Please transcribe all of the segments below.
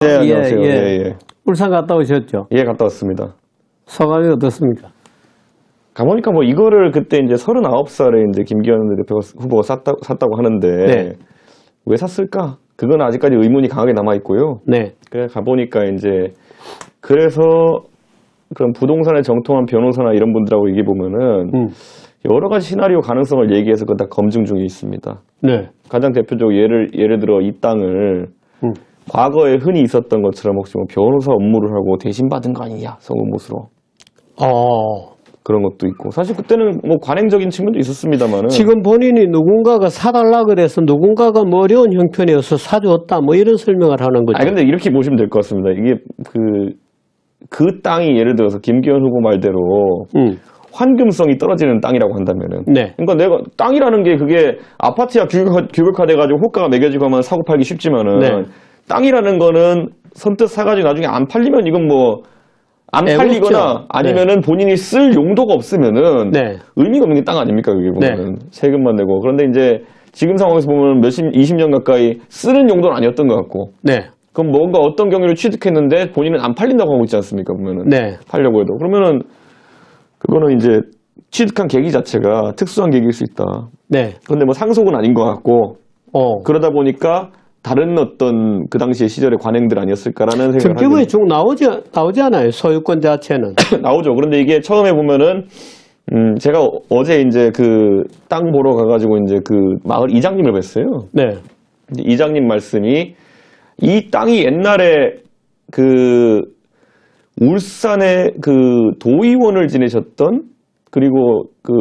네, 안녕하세요. 예. 울산 갔다 오셨죠? 예, 갔다 왔습니다. 소감이 어떻습니까? 가보니까 뭐 이거를 그때 이제 39살에 이제 김기현 대표 후보가 샀다고 하는데 네. 왜 샀을까? 그건 아직까지 의문이 강하게 남아 있고요. 네. 그래 가보니까 이제 그래서 그런 부동산에 정통한 변호사나 이런 분들하고 얘기해 보면은 여러 가지 시나리오 가능성을 얘기해서 그거 다 검증 중에 있습니다. 네. 가장 대표적으로 예를 들어 이 땅을 과거에 흔히 있었던 것처럼 혹시 뭐 변호사 업무를 하고 대신 받은 거 아니냐, 성우무수로. 그런 것도 있고. 사실 그때는 뭐 관행적인 측면도 있었습니다만은. 지금 본인이 누군가가 사달라 그래서 누군가가 뭐 어려운 형편이어서 사줬다 뭐 이런 설명을 하는 거죠. 근데 이렇게 보시면 될 것 같습니다. 이게 그 땅이 예를 들어서 김기현 후보 말대로 환금성이 떨어지는 땅이라고 한다면은. 네. 그러니까 내가 땅이라는 게 그게 아파트야 규격화돼가지고 호가가 매겨지고 하면 사고 팔기 쉽지만은. 네. 땅이라는 거는 선뜻 사가지고 나중에 안 팔리면 이건 뭐 안 팔리거나 아니면은 본인이 쓸 용도가 없으면은 의미가 없는 게 땅 아닙니까? 그게 보면은 세금만 내고. 그런데 이제 지금 상황에서 보면 20년 가까이 쓰는 용도는 아니었던 것 같고. 그럼 뭔가 어떤 경위를 취득했는데 본인은 안 팔린다고 하고 있지 않습니까? 보면은 팔려고 해도. 그러면은 그거는 이제 취득한 계기 자체가 특수한 계기일 수 있다. 그런데 뭐 상속은 아닌 것 같고. 그러다 보니까 다른 어떤 그 당시의 시절의 관행들 아니었을까라는 생각을 하게 등기부에 쭉 나오지 않아요? 소유권 자체는. 나오죠. 그런데 이게 처음에 보면은 제가 어제 이제 그 땅 보러 가가지고 이제 그 마을 이장님을 뵀어요. 이장님 말씀이 이 땅이 옛날에 그 울산의 그 도의원을 지내셨던 그리고 그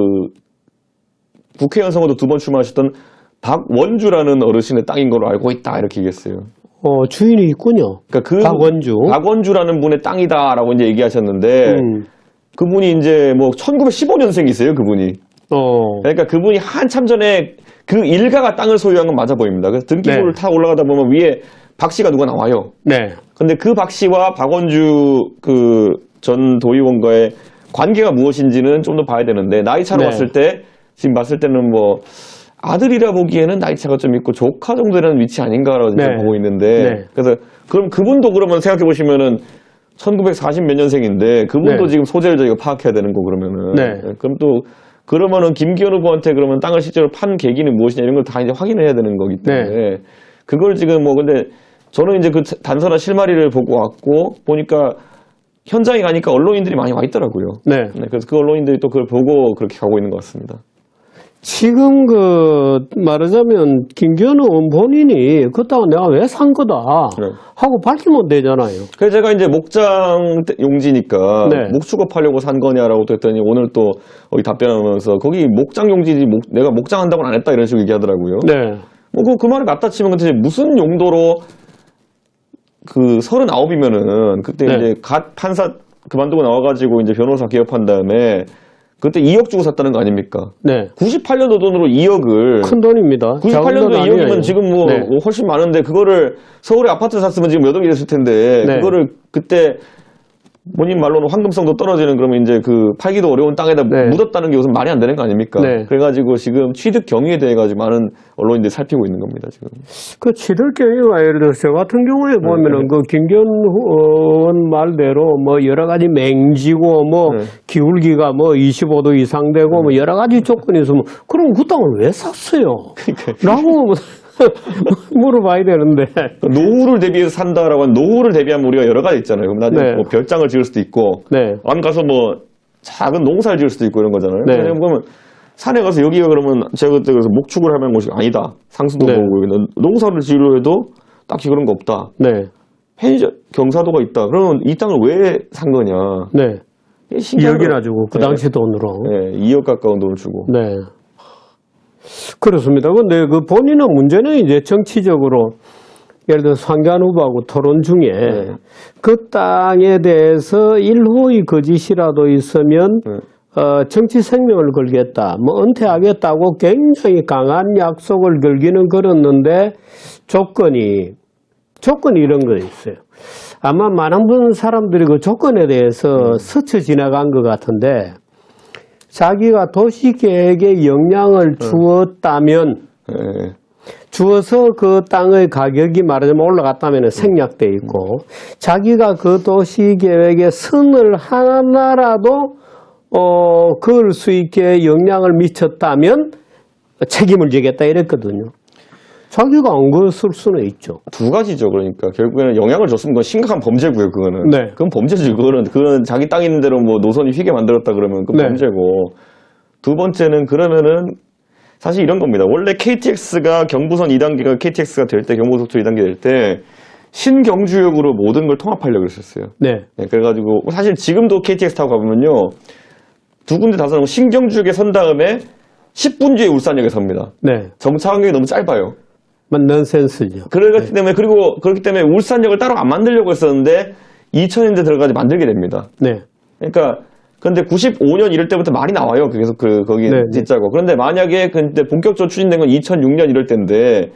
국회의원 선거도 2번 출마하셨던 박원주라는 어르신의 땅인 걸로 알고 있다 이렇게 얘기했어요. 주인이 있군요. 그러니까 박원주라는 분의 땅이다라고 이제 얘기하셨는데 그분이 이제 뭐 1915년생이세요, 그분이. 그러니까 그분이 한참 전에 그 일가가 땅을 소유한 건 맞아 보입니다. 그래서 등기부를 타 올라가다 보면 위에 박 씨가 누가 나와요. 근데 그 박 씨와 박원주 그 전 도의원과의 관계가 무엇인지는 좀 더 봐야 되는데 나이차로 봤을 때 지금 봤을 때는 뭐 아들이라 보기에는 나이차가 좀 있고 조카 정도 되는 위치 아닌가라고 보고 있는데 그래서 그럼 그분도 그러면 생각해 보시면은 1940 몇 년생인데 그분도 지금 소재를 저희가 파악해야 되는 거 그러면은 그럼 또 그러면은 김기현 후보한테 그러면 땅을 실제로 판 계기는 무엇이냐 이런 걸 다 이제 확인을 해야 되는 거기 때문에 그걸 지금 뭐 근데 저는 이제 그 단서나 실마리를 보고 왔고 보니까 현장에 가니까 언론인들이 많이 와 있더라고요. 그래서 그 언론인들이 또 그걸 보고 그렇게 가고 있는 것 같습니다. 지금 말하자면 김기현 의원 본인이 그 땅은 내가 왜 산 거다 하고 밝히면 되잖아요. 그래서 제가 이제 목장 용지니까 목축업하려고 산 거냐라고 했더니 오늘 또 답변하면서 거기 목장 용지지 내가 목장한다고는 안 했다 이런 식으로 얘기하더라고요. 뭐 그 말을 갖다 치면 근데 무슨 용도로 그 39이면은 그때 이제 갓 판사 그만두고 나와가지고 이제 변호사 개업한 다음에 그때 2억 주고 샀다는 거 아닙니까? 98년도 돈으로 2억을. 큰 돈입니다. 98년도 2억이면 지금 뭐 훨씬 많은데 그거를 서울에 아파트 샀으면 지금 몇 억이 됐을 텐데 그거를 그때 본인 말로는 황금성도 떨어지는 그러면 이제 그 팔기도 어려운 땅에다 묻었다는 게 우선 말이 안 되는 거 아닙니까? 그래가지고 지금 취득 경위에 대해 가지고 많은 언론인들이 살피고 있는 겁니다, 지금. 그 취득 경위가 예를 들어서 저 같은 경우에 보면은 그 김기현 의원 말대로 뭐 여러 가지 맹지고 뭐 기울기가 뭐 25도 이상 되고 뭐 여러 가지 조건이 있으면 그럼 그 땅을 왜 샀어요? 라고 물어봐야 되는데. 노후를 대비해서 산다라고 하면 노후를 대비하면 우리가 여러 가지 있잖아요. 그럼 나중에 뭐 별장을 지을 수도 있고, 안 가서 뭐 작은 농사를 지을 수도 있고 이런 거잖아요. 그러면 산에 가서 여기가 그러면 제가 그때 그래서 목축을 하면 곳이 아니다. 상수도 보고 농사를 지으려 해도 딱히 그런 거 없다. 편의점 경사도가 있다. 그러면 이 땅을 왜 산 거냐? 2억이나 주고 그 당시 돈으로. 2억 가까운 돈을 주고. 그렇습니다. 근데 그 본인은 문제는 이제 정치적으로 예를 들어서 황교안 후보하고 토론 중에 그 땅에 대해서 일호의 거짓이라도 있으면 정치 생명을 걸겠다, 뭐 은퇴하겠다고 굉장히 강한 약속을 걸기는 걸었는데 조건이 이런 거 있어요. 아마 많은 사람들이 그 조건에 대해서 스쳐 지나간 것 같은데 자기가 도시계획에 영향을 주었다면 주어서 그 땅의 가격이 말하자면 올라갔다면 생략돼 있고 자기가 그 도시 계획에 선을 하나라도 그을 수 있게 영향을 미쳤다면 책임을 지겠다 이랬거든요. 자기가 안 그었을 수는 있죠. 두 가지죠. 그러니까 결국에는 영향을 줬으면 그건 심각한 범죄고요. 그거는. 네. 그건 범죄지. 그거는 자기 땅 있는 대로 뭐 노선이 휘게 만들었다 그러면 그건 네. 범죄고. 두 번째는 그러면은 사실 이런 겁니다. 원래 KTX가 경부선 2단계가 KTX가 될 때 경부속도 2단계 될 때 신경주역으로 모든 걸 통합하려고 했었어요. 네. 네, 그래가지고 사실 지금도 KTX 타고 가보면요. 두 군데 다 서고 신경주역에 선 다음에 10분 뒤에 울산역에 섭니다. 네. 정차 간격이 너무 짧아요. 넌센스죠. 그렇기 때문에 그렇기 때문에 울산역을 따로 안 만들려고 했었는데 2000년대 들어가지 만들게 됩니다. 네. 그러니까 근데 95년 이럴 때부터 말이 나와요. 계속 거기 네, 진짜고. 그런데 만약에 근데 본격적으로 추진된 건 2006년 이럴 때인데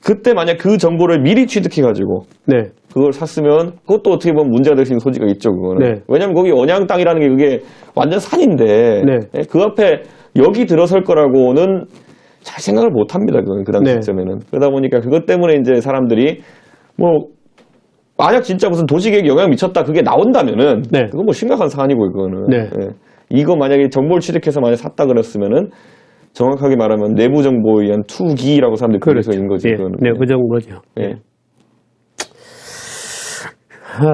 그때 만약 그 정보를 미리 취득해가지고 네. 그걸 샀으면 그것도 어떻게 보면 문제가 될 수 있는 소지가 있죠. 그거는. 네. 왜냐하면 거기 언양 땅이라는 게 그게 완전 산인데 네. 그 앞에 여기 들어설 거라고는 잘 생각을 못 합니다. 그 당시 네. 시점에는. 그러다 보니까 그것 때문에 이제 사람들이 뭐 만약 진짜 무슨 도시계획에 영향을 미쳤다 그게 나온다면은 네. 그건 뭐 심각한 사안이고 이거는. 네. 예. 이거 만약에 정보를 취득해서 만약 샀다 그랬으면은 정확하게 말하면 내부 정보에 의한 투기라고 사람들이 부르서 있는 거지. 예, 그거는. 내부 정보죠. 예.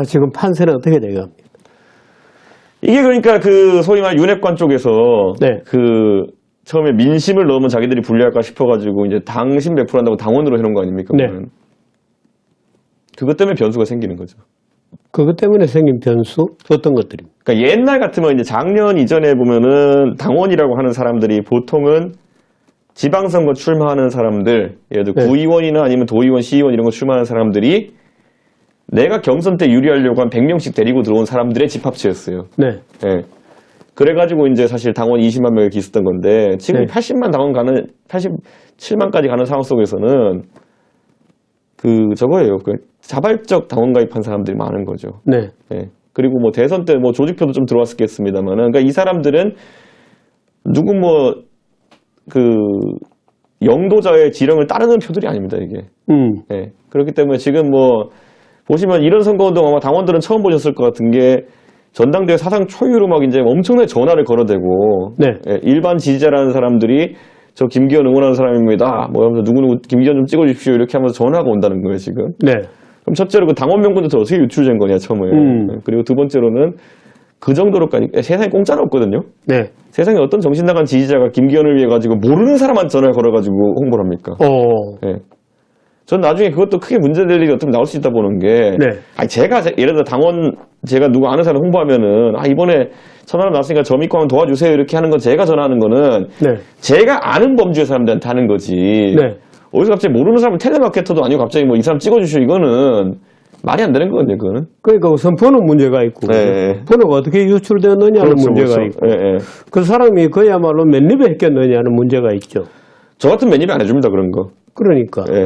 지금 판세는 어떻게 돼갑니까? 이게 그러니까 그 소위 말 윤핵관 쪽에서 네. 그 처음에 민심을 넣으면 자기들이 불리할까 싶어가지고 이제 당신 100% 한다고 당원으로 해놓은 거 아닙니까? 네. 그거는. 그것 때문에 변수가 생기는 거죠. 그것 때문에 생긴 변수 어떤 것들입니까? 그러니까 옛날 같으면 이제 작년 이전에 보면은 당원이라고 하는 사람들이 보통은 지방선거 출마하는 사람들, 예를 들어 네. 구의원이나 아니면 도의원, 시의원 이런 거 출마하는 사람들이 내가 경선 때 유리하려고 한 100명씩 데리고 들어온 사람들의 집합체였어요. 네. 예. 그래가지고 이제 사실 당원 20만 명을 기었던 건데 지금 네. 80만 당원 가는 87만까지 가는 상황 속에서는 저거예요. 그 자발적 당원 가입한 사람들이 많은 거죠. 네. 예. 그리고 뭐 대선 때 뭐 조직표도 좀 들어왔었겠습니다만은 그러니까 이 사람들은 누구 뭐 영도자의 지령을 따르는 표들이 아닙니다, 이게. 예. 그렇기 때문에 지금 뭐 보시면 이런 선거운동 아마 당원들은 처음 보셨을 것 같은 게 전당대회 사상 초유로 막 이제 엄청나게 전화를 걸어대고 네. 예, 일반 지지자라는 사람들이 저 김기현 응원하는 사람입니다. 뭐 하면서 누구누구 김기현 좀 찍어주십시오 이렇게 하면서 전화가 온다는 거예요 지금. 네. 그럼 첫째로 그 당원 명부터 어떻게 유출된 거냐 처음에. 예, 그리고 두 번째로는 그 정도로까지 세상에 공짜는 없거든요. 네. 세상에 어떤 정신 나간 지지자가 김기현을 위해 가지고 모르는 사람한테 전화를 걸어가지고 홍보를 합니까? 예. 전 나중에 그것도 크게 문제될 일이 어떻게 나올 수 있다 보는 게, 네. 아니 제가 예를 들어 당원 제가 누구 아는 사람 홍보하면은 이번에 전화를 나왔으니까 저 믿고 한번 도와주세요 이렇게 하는 건 제가 전화하는 거는 네. 제가 아는 범주의 사람들한테 하는 거지. 네. 어디서 갑자기 모르는 사람 텔레마케터도 아니고 갑자기 뭐 이 사람 찍어주시오 이거는 말이 안 되는 거거든요. 그거는. 그러니까 우선 번호 문제가 있고 네. 번호가 어떻게 유출되느냐는 문제가 있고 예, 예. 그 사람이 그야말로 몇 입에 했겠느냐는 문제가 있죠. 저 같은 맨입에 안 해줍니다 그런 거. 그러니까. 예.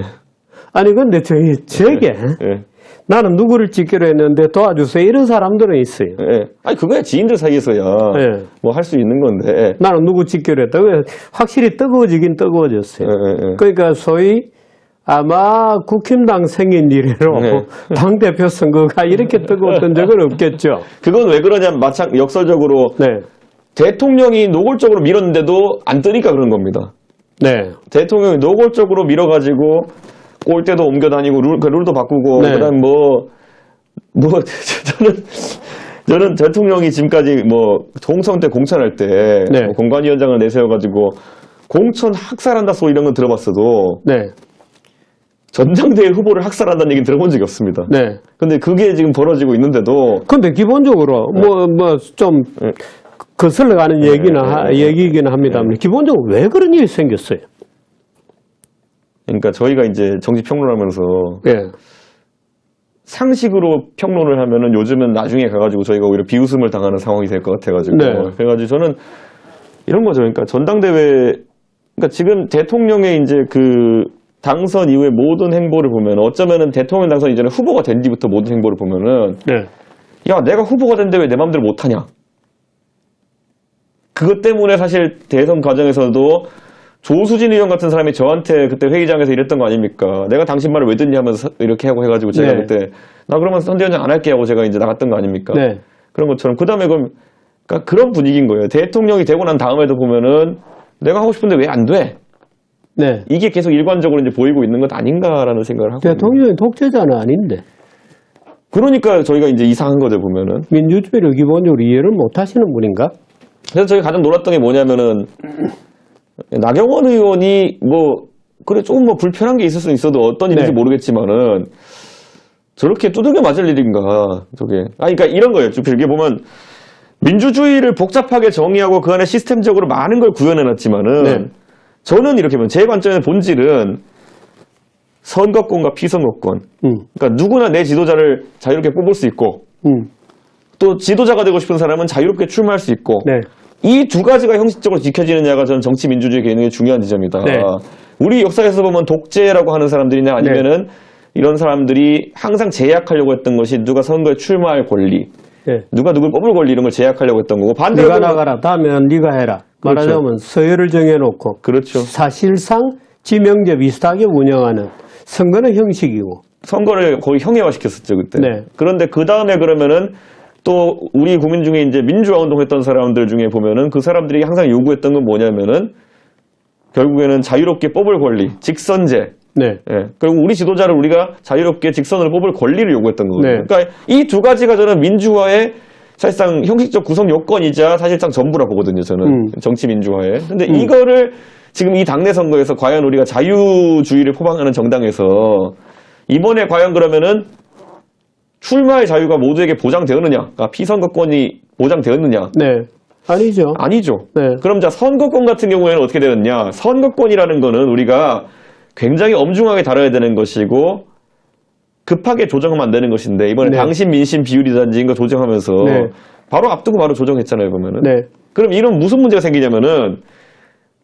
아니 근데 제게 예. 나는 누구를 찍기로 했는데 도와주세요 이런 사람들은 있어요. 예. 아니 그거야 지인들 사이에서야 예. 뭐 할 수 있는 건데. 나는 누구 찍기로 했다. 확실히 뜨거워지긴 뜨거워졌어요. 예. 그러니까 소위 아마 국힘당 생긴 이래로 네. 당대표 선거가 이렇게 뜨거웠던 적은 없겠죠. 그건 왜 그러냐면 역설적으로 네. 대통령이 노골적으로 밀었는데도 안 뜨니까 그런 겁니다. 네. 대통령이 노골적으로 밀어가지고 골대도 옮겨 다니고 룰도 바꾸고 네. 그다음 저는 대통령이 지금까지 뭐 총선 때 공천할 때 네. 뭐 공관위원장을 내세워가지고 공천 학살한다 소리 이런 건 들어봤어도 네. 전당대회 후보를 학살한다는 얘기는 들어본 적이 없습니다. 네. 근데 그게 지금 벌어지고 있는데도 근데 기본적으로 좀 거슬러 가는 얘기이긴 합니다만 기본적으로 왜 그런 일이 생겼어요? 그러니까 저희가 이제 정치 평론하면서 예. 상식으로 평론을 하면은 요즘은 나중에 가가지고 저희가 오히려 비웃음을 당하는 상황이 될 것 같아가지고. 네. 그래가지고 저는 이런 거죠. 그러니까 전당대회, 그러니까 지금 대통령의 이제 당선 이후의 모든 행보를 보면 어쩌면은 대통령 당선 이전에 후보가 된 뒤부터 모든 행보를 보면은 네. 야, 내가 후보가 됐는데 왜 내 맘대로 못하냐. 그것 때문에 사실 대선 과정에서도 조수진 의원 같은 사람이 저한테 그때 회의장에서 이랬던 거 아닙니까? 내가 당신 말을 왜 듣냐 하면서 이렇게 하고 해가지고 제가 네. 그때 나 그러면 선대위원장 안 할게 하고 제가 이제 나갔던 거 아닙니까? 네. 그런 것처럼 그 다음에 그러니까 그런 분위기인 거예요. 대통령이 되고 난 다음에도 보면은 내가 하고 싶은데 왜 안 돼? 네. 이게 계속 일관적으로 이제 보이고 있는 것 아닌가라는 생각을 하고. 대통령이 독재자는 아닌데. 그러니까 저희가 이제 이상한 거죠, 보면은. 민주주의를 기본적으로 이해를 못 하시는 분인가? 그래서 저희 가장 놀랐던 게 뭐냐면은, 나경원 의원이 그래, 조금 불편한 게 있을 수 있어도 어떤 일인지 네. 모르겠지만은, 저렇게 두들겨 맞을 일인가, 저게. 그러니까 이런 거예요. 쭉 길게 보면, 민주주의를 복잡하게 정의하고 그 안에 시스템적으로 많은 걸 구현해놨지만은, 네. 저는 이렇게 보면, 제 관점의 본질은, 선거권과 피선거권. 그러니까 누구나 내 지도자를 자유롭게 뽑을 수 있고, 또 지도자가 되고 싶은 사람은 자유롭게 출마할 수 있고, 네. 이 두 가지가 형식적으로 지켜지느냐가 저는 정치 민주주의 개념의 중요한 지점이다. 네. 우리 역사에서 보면 독재라고 하는 사람들이나 아니면은 이런 사람들이 항상 제약하려고 했던 것이 누가 선거에 출마할 권리, 네. 누가 누굴 뽑을 권리 이런 걸 제약하려고 했던 거고 반대로 네가 나가라. 다음에는 네가 해라. 그렇죠. 말하자면 서열을 정해놓고 그렇죠. 사실상 지명제 비슷하게 운영하는 선거는 형식이고. 선거를 거의 형해화시켰었죠 그때. 네. 그런데 그 다음에 그러면은 또 우리 국민 중에 이제 민주화 운동했던 사람들 중에 보면은 그 사람들이 항상 요구했던 건 뭐냐면은 결국에는 자유롭게 뽑을 권리, 직선제. 네. 예. 그리고 우리 지도자를 우리가 자유롭게 직선으로 뽑을 권리를 요구했던 거거든요. 네. 그러니까 이 두 가지가 저는 민주화의 사실상 형식적 구성 요건이자 사실상 전부라 보거든요. 저는 정치 민주화에. 근데 이거를 지금 이 당내 선거에서 과연 우리가 자유주의를 포방하는 정당에서 이번에 과연 그러면은 출마의 자유가 모두에게 보장되었느냐? 그러니까 피선거권이 보장되었느냐? 네. 아니죠. 아니죠. 네. 그럼 자 선거권 같은 경우에는 어떻게 되느냐? 선거권이라는 거는 우리가 굉장히 엄중하게 다뤄야 되는 것이고 급하게 조정하면 안 되는 것인데 이번에 네. 당신 민심 비율이라든지 이런 거 조정하면서 네. 바로 앞두고 바로 조정했잖아요, 보면은. 네. 그럼 이런 무슨 문제가 생기냐면은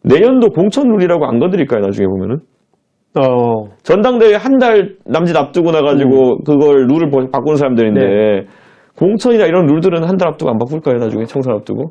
내년도 공천룰이라고 안 건드릴까요, 나중에 보면은? 전당대회 한 달 남짓 앞두고 나가지고 그걸 룰을 바꾸는 사람들인데 네. 공천이나 이런 룰들은 한 달 앞두고 안 바꿀까요, 나중에 총선 앞두고?